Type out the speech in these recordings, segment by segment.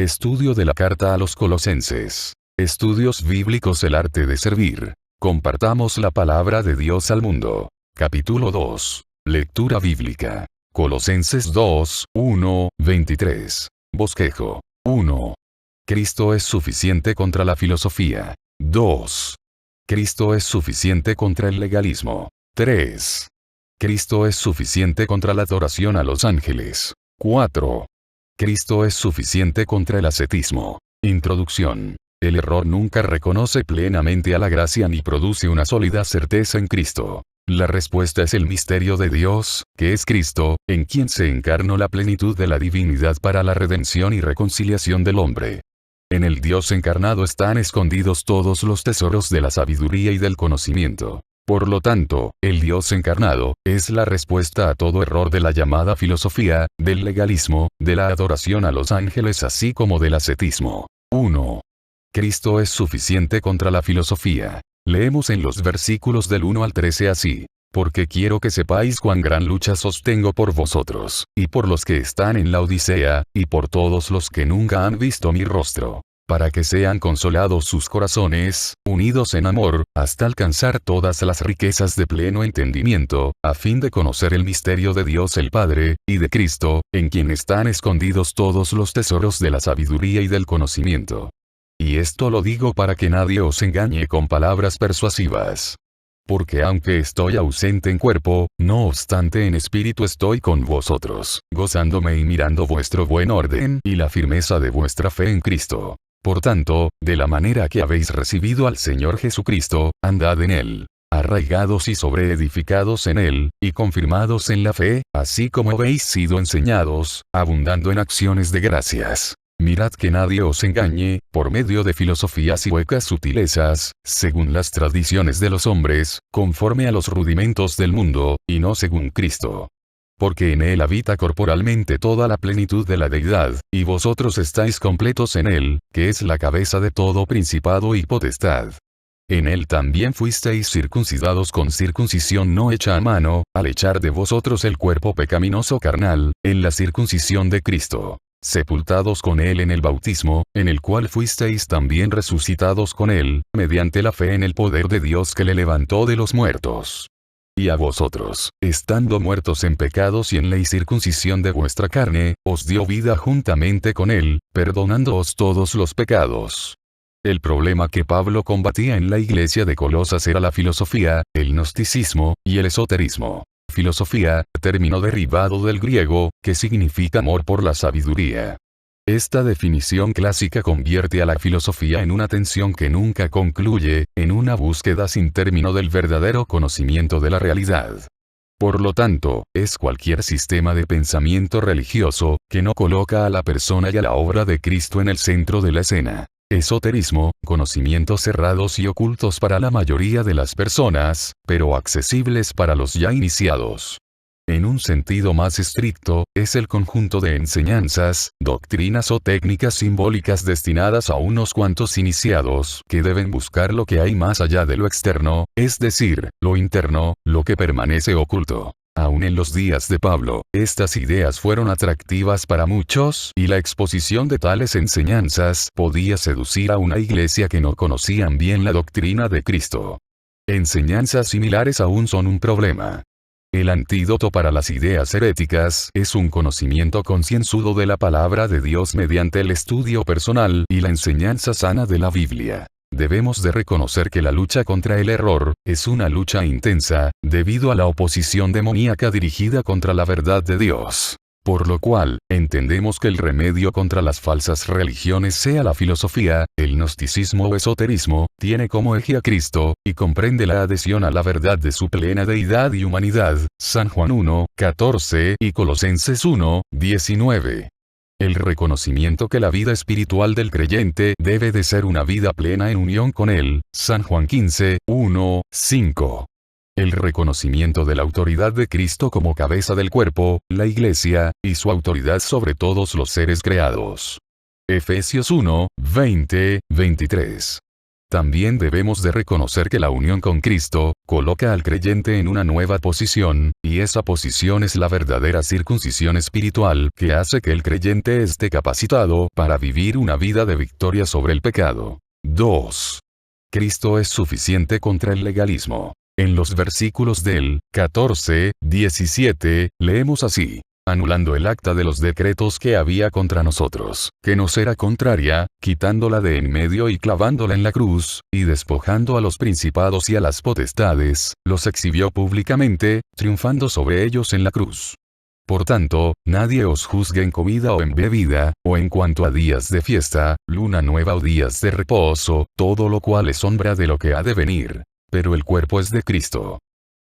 Estudio de la carta a los Colosenses. Estudios bíblicos: el arte de servir. Compartamos la palabra de Dios al mundo. Capítulo 2. Lectura bíblica. Colosenses 2, 1, 23. Bosquejo. 1. Cristo es suficiente contra la filosofía. 2. Cristo es suficiente contra el legalismo. 3. Cristo es suficiente contra la adoración a los ángeles. 4. Cristo es suficiente contra el ascetismo. Introducción. El error nunca reconoce plenamente a la gracia ni produce una sólida certeza en Cristo. La respuesta es el misterio de Dios, que es Cristo, en quien se encarnó la plenitud de la divinidad para la redención y reconciliación del hombre. En el Dios encarnado están escondidos todos los tesoros de la sabiduría y del conocimiento. Por lo tanto, el Dios encarnado es la respuesta a todo error de la llamada filosofía, del legalismo, de la adoración a los ángeles así como del ascetismo. 1. Cristo es suficiente contra la filosofía. Leemos en los versículos del 1 al 13 así: porque quiero que sepáis cuán gran lucha sostengo por vosotros, y por los que están en la Odisea, y por todos los que nunca han visto mi rostro, para que sean consolados sus corazones, unidos en amor, hasta alcanzar todas las riquezas de pleno entendimiento, a fin de conocer el misterio de Dios el Padre, y de Cristo, en quien están escondidos todos los tesoros de la sabiduría y del conocimiento. Y esto lo digo para que nadie os engañe con palabras persuasivas. Porque aunque estoy ausente en cuerpo, no obstante en espíritu estoy con vosotros, gozándome y mirando vuestro buen orden y la firmeza de vuestra fe en Cristo. Por tanto, de la manera que habéis recibido al Señor Jesucristo, andad en Él, arraigados y sobreedificados en Él, y confirmados en la fe, así como habéis sido enseñados, abundando en acciones de gracias. Mirad que nadie os engañe, por medio de filosofías y huecas sutilezas, según las tradiciones de los hombres, conforme a los rudimentos del mundo, y no según Cristo. Porque en Él habita corporalmente toda la plenitud de la deidad, y vosotros estáis completos en Él, que es la cabeza de todo principado y potestad. En Él también fuisteis circuncidados con circuncisión no hecha a mano, al echar de vosotros el cuerpo pecaminoso carnal, en la circuncisión de Cristo. Sepultados con Él en el bautismo, en el cual fuisteis también resucitados con Él, mediante la fe en el poder de Dios que le levantó de los muertos. Y a vosotros, estando muertos en pecados y en la incircuncisión de vuestra carne, os dio vida juntamente con Él, perdonándoos todos los pecados. El problema que Pablo combatía en la iglesia de Colosas era la filosofía, el gnosticismo, y el esoterismo. Filosofía, término derivado del griego, que significa amor por la sabiduría. Esta definición clásica convierte a la filosofía en una tensión que nunca concluye, en una búsqueda sin término del verdadero conocimiento de la realidad. Por lo tanto, es cualquier sistema de pensamiento religioso, que no coloca a la persona y a la obra de Cristo en el centro de la escena. Esoterismo, conocimientos cerrados y ocultos para la mayoría de las personas, pero accesibles para los ya iniciados. En un sentido más estricto, es el conjunto de enseñanzas, doctrinas o técnicas simbólicas destinadas a unos cuantos iniciados que deben buscar lo que hay más allá de lo externo, es decir, lo interno, lo que permanece oculto. Aún en los días de Pablo, estas ideas fueron atractivas para muchos, y la exposición de tales enseñanzas podía seducir a una iglesia que no conocían bien la doctrina de Cristo. Enseñanzas similares aún son un problema. El antídoto para las ideas heréticas es un conocimiento concienzudo de la palabra de Dios mediante el estudio personal y la enseñanza sana de la Biblia. Debemos de reconocer que la lucha contra el error es una lucha intensa, debido a la oposición demoníaca dirigida contra la verdad de Dios. Por lo cual, entendemos que el remedio contra las falsas religiones, sea la filosofía, el gnosticismo o esoterismo, tiene como eje a Cristo, y comprende la adhesión a la verdad de su plena deidad y humanidad, San Juan 1, 14 y Colosenses 1, 19. El reconocimiento que la vida espiritual del creyente debe de ser una vida plena en unión con Él, San Juan 15, 1, 5. El reconocimiento de la autoridad de Cristo como cabeza del cuerpo, la Iglesia, y su autoridad sobre todos los seres creados. Efesios 1, 20, 23. También debemos de reconocer que la unión con Cristo, coloca al creyente en una nueva posición, y esa posición es la verdadera circuncisión espiritual que hace que el creyente esté capacitado para vivir una vida de victoria sobre el pecado. 2. Cristo es suficiente contra el legalismo. En los versículos del 14, 17, leemos así: anulando el acta de los decretos que había contra nosotros, que nos era contraria, quitándola de en medio y clavándola en la cruz, y despojando a los principados y a las potestades, los exhibió públicamente, triunfando sobre ellos en la cruz. Por tanto, nadie os juzgue en comida o en bebida, o en cuanto a días de fiesta, luna nueva o días de reposo, todo lo cual es sombra de lo que ha de venir. Pero el cuerpo es de Cristo.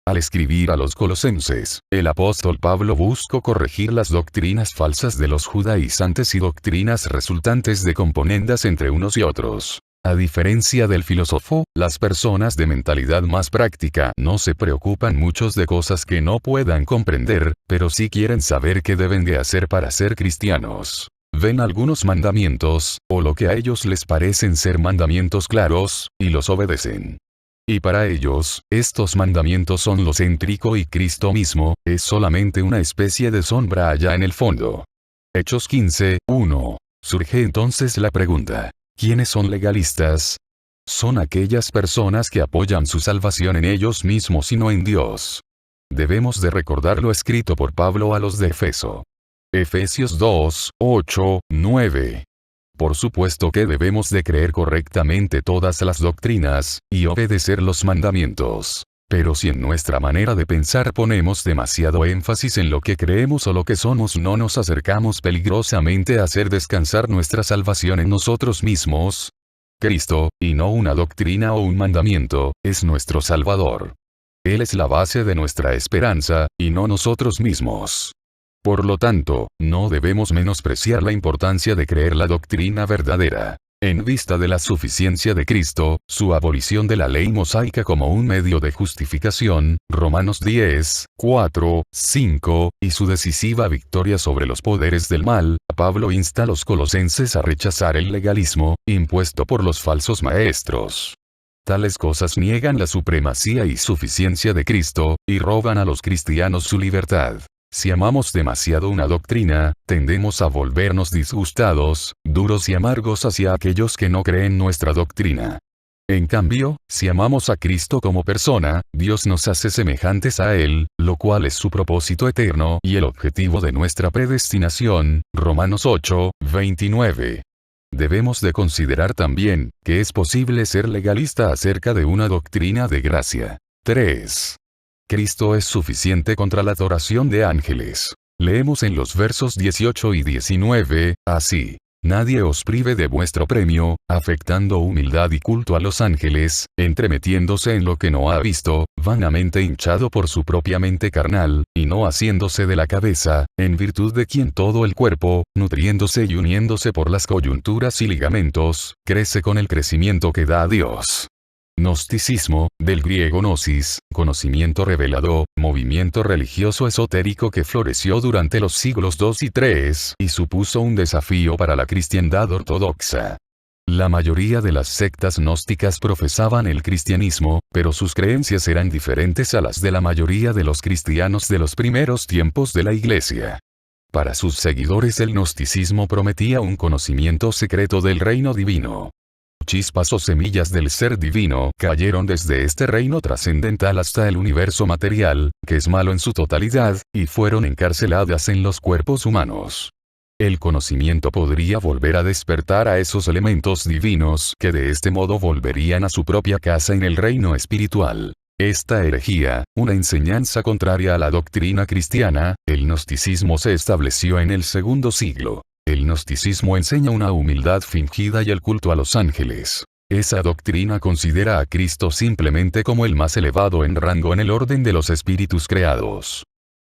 Al escribir a los colosenses, el apóstol Pablo buscó corregir las doctrinas falsas de los judaizantes y doctrinas resultantes de componendas entre unos y otros. A diferencia del filósofo, las personas de mentalidad más práctica no se preocupan mucho de cosas que no puedan comprender, pero sí quieren saber qué deben de hacer para ser cristianos. Ven algunos mandamientos, o lo que a ellos les parecen ser mandamientos claros, y los obedecen. Y para ellos, estos mandamientos son lo céntrico y Cristo mismo, es solamente una especie de sombra allá en el fondo. Hechos 15, 1. Surge entonces la pregunta: ¿quiénes son legalistas? Son aquellas personas que apoyan su salvación en ellos mismos y no en Dios. Debemos de recordar lo escrito por Pablo a los de Efeso. Efesios 2, 8, 9. Por supuesto que debemos de creer correctamente todas las doctrinas, y obedecer los mandamientos. Pero si en nuestra manera de pensar ponemos demasiado énfasis en lo que creemos o lo que somos, no nos acercamos peligrosamente a hacer descansar nuestra salvación en nosotros mismos. Cristo, y no una doctrina o un mandamiento, es nuestro Salvador. Él es la base de nuestra esperanza, y no nosotros mismos. Por lo tanto, no debemos menospreciar la importancia de creer la doctrina verdadera. En vista de la suficiencia de Cristo, su abolición de la ley mosaica como un medio de justificación, Romanos 10, 4, 5, y su decisiva victoria sobre los poderes del mal, Pablo insta a los colosenses a rechazar el legalismo, impuesto por los falsos maestros. Tales cosas niegan la supremacía y suficiencia de Cristo, y roban a los cristianos su libertad. Si amamos demasiado una doctrina, tendemos a volvernos disgustados, duros y amargos hacia aquellos que no creen nuestra doctrina. En cambio, si amamos a Cristo como persona, Dios nos hace semejantes a Él, lo cual es su propósito eterno y el objetivo de nuestra predestinación, Romanos 8, 29. Debemos de considerar también, que es posible ser legalista acerca de una doctrina de gracia. 3. Cristo es suficiente contra la adoración de ángeles. Leemos en los versos 18 y 19, así: nadie os prive de vuestro premio, afectando humildad y culto a los ángeles, entremetiéndose en lo que no ha visto, vanamente hinchado por su propia mente carnal, y no haciéndose de la cabeza, en virtud de quien todo el cuerpo, nutriéndose y uniéndose por las coyunturas y ligamentos, crece con el crecimiento que da a Dios. Gnosticismo, del griego gnosis, conocimiento revelado, movimiento religioso esotérico que floreció durante los siglos II y III, y supuso un desafío para la cristiandad ortodoxa. La mayoría de las sectas gnósticas profesaban el cristianismo, pero sus creencias eran diferentes a las de la mayoría de los cristianos de los primeros tiempos de la Iglesia. Para sus seguidores el gnosticismo prometía un conocimiento secreto del reino divino. Chispas o semillas del ser divino cayeron desde este reino trascendental hasta el universo material, que es malo en su totalidad, y fueron encarceladas en los cuerpos humanos. El conocimiento podría volver a despertar a esos elementos divinos que de este modo volverían a su propia casa en el reino espiritual. Esta herejía, una enseñanza contraria a la doctrina cristiana, el gnosticismo se estableció en el segundo siglo. El gnosticismo enseña una humildad fingida y el culto a los ángeles. Esa doctrina considera a Cristo simplemente como el más elevado en rango en el orden de los espíritus creados.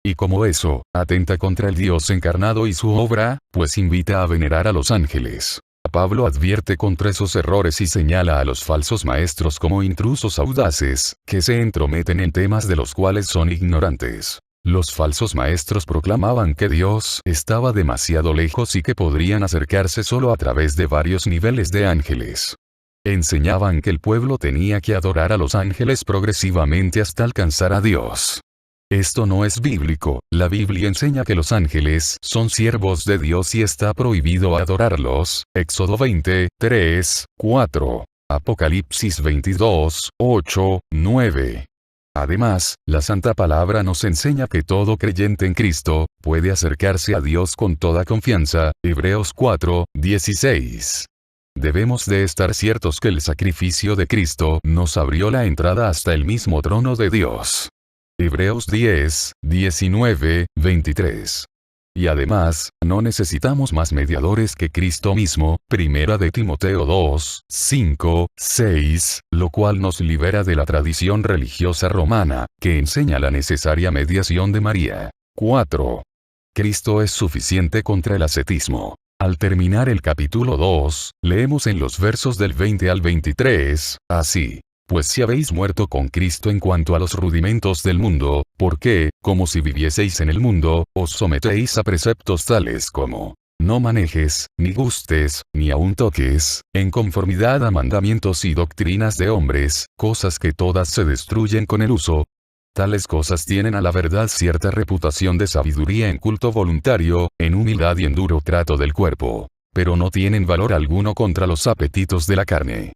Y como eso, atenta contra el Dios encarnado y su obra, pues invita a venerar a los ángeles. Pablo advierte contra esos errores y señala a los falsos maestros como intrusos audaces, que se entrometen en temas de los cuales son ignorantes. Los falsos maestros proclamaban que Dios estaba demasiado lejos y que podrían acercarse solo a través de varios niveles de ángeles. Enseñaban que el pueblo tenía que adorar a los ángeles progresivamente hasta alcanzar a Dios. Esto no es bíblico. La Biblia enseña que los ángeles son siervos de Dios y está prohibido adorarlos. Éxodo 20, 3, 4. Apocalipsis 22, 8, 9. Además, la Santa Palabra nos enseña que todo creyente en Cristo puede acercarse a Dios con toda confianza. Hebreos 4, 16. Debemos de estar ciertos que el sacrificio de Cristo nos abrió la entrada hasta el mismo trono de Dios. Hebreos 10, 19, 23. Y además, no necesitamos más mediadores que Cristo mismo, 1 de Timoteo 2, 5, 6, lo cual nos libera de la tradición religiosa romana, que enseña la necesaria mediación de María. 4. Cristo es suficiente contra el ascetismo. Al terminar el capítulo 2, leemos en los versos del 20 al 23, así. Pues si habéis muerto con Cristo en cuanto a los rudimentos del mundo, ¿por qué, como si vivieseis en el mundo, os sometéis a preceptos tales como: no manejes, ni gustes, ni aun toques, en conformidad a mandamientos y doctrinas de hombres, cosas que todas se destruyen con el uso? Tales cosas tienen a la verdad cierta reputación de sabiduría en culto voluntario, en humildad y en duro trato del cuerpo, pero no tienen valor alguno contra los apetitos de la carne.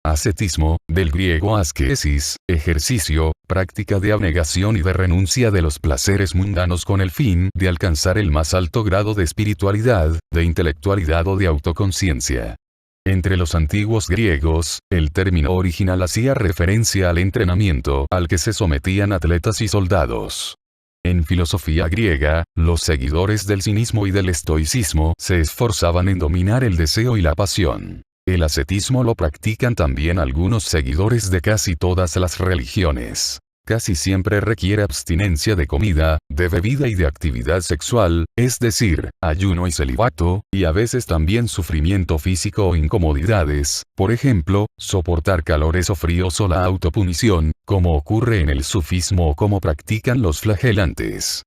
Ascetismo, del griego askesis, ejercicio, práctica de abnegación y de renuncia de los placeres mundanos con el fin de alcanzar el más alto grado de espiritualidad, de intelectualidad o de autoconciencia. Entre los antiguos griegos, el término original hacía referencia al entrenamiento al que se sometían atletas y soldados. En filosofía griega, los seguidores del cinismo y del estoicismo se esforzaban en dominar el deseo y la pasión. El ascetismo lo practican también algunos seguidores de casi todas las religiones. Casi siempre requiere abstinencia de comida, de bebida y de actividad sexual, es decir, ayuno y celibato, y a veces también sufrimiento físico o incomodidades, por ejemplo, soportar calores o fríos o la autopunición, como ocurre en el sufismo o como practican los flagelantes.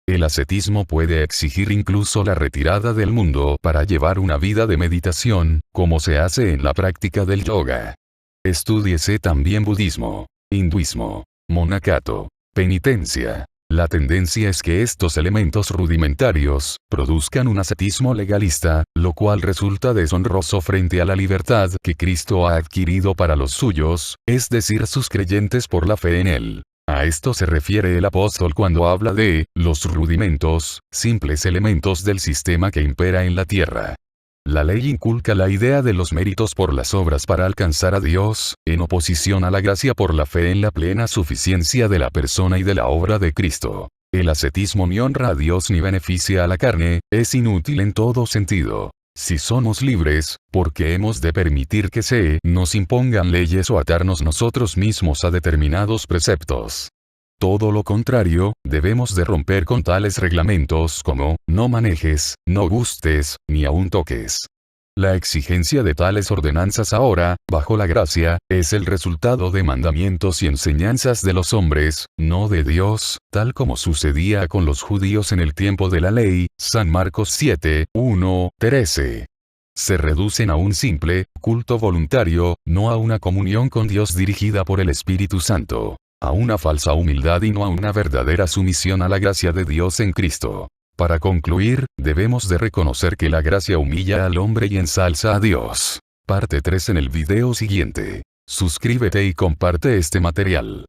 El ascetismo puede exigir incluso la retirada del mundo para llevar una vida de meditación, como se hace en la práctica del yoga. Estúdiese también budismo, hinduismo, monacato, penitencia. La tendencia es que estos elementos rudimentarios produzcan un ascetismo legalista, lo cual resulta deshonroso frente a la libertad que Cristo ha adquirido para los suyos, es decir, sus creyentes por la fe en Él. A esto se refiere el apóstol cuando habla de los rudimentos, simples elementos del sistema que impera en la tierra. La ley inculca la idea de los méritos por las obras para alcanzar a Dios, en oposición a la gracia por la fe en la plena suficiencia de la persona y de la obra de Cristo. El ascetismo ni honra a Dios ni beneficia a la carne, es inútil en todo sentido. Si somos libres, ¿por qué hemos de permitir que se nos impongan leyes o atarnos nosotros mismos a determinados preceptos? Todo lo contrario, debemos de romper con tales reglamentos como, no manejes, no gustes, ni aun toques. La exigencia de tales ordenanzas ahora, bajo la gracia, es el resultado de mandamientos y enseñanzas de los hombres, no de Dios, tal como sucedía con los judíos en el tiempo de la ley, San Marcos 7, 1, 13. Se reducen a un simple culto voluntario, no a una comunión con Dios dirigida por el Espíritu Santo, a una falsa humildad y no a una verdadera sumisión a la gracia de Dios en Cristo. Para concluir, debemos de reconocer que la gracia humilla al hombre y ensalza a Dios. Parte 3 en el video siguiente. Suscríbete y comparte este material.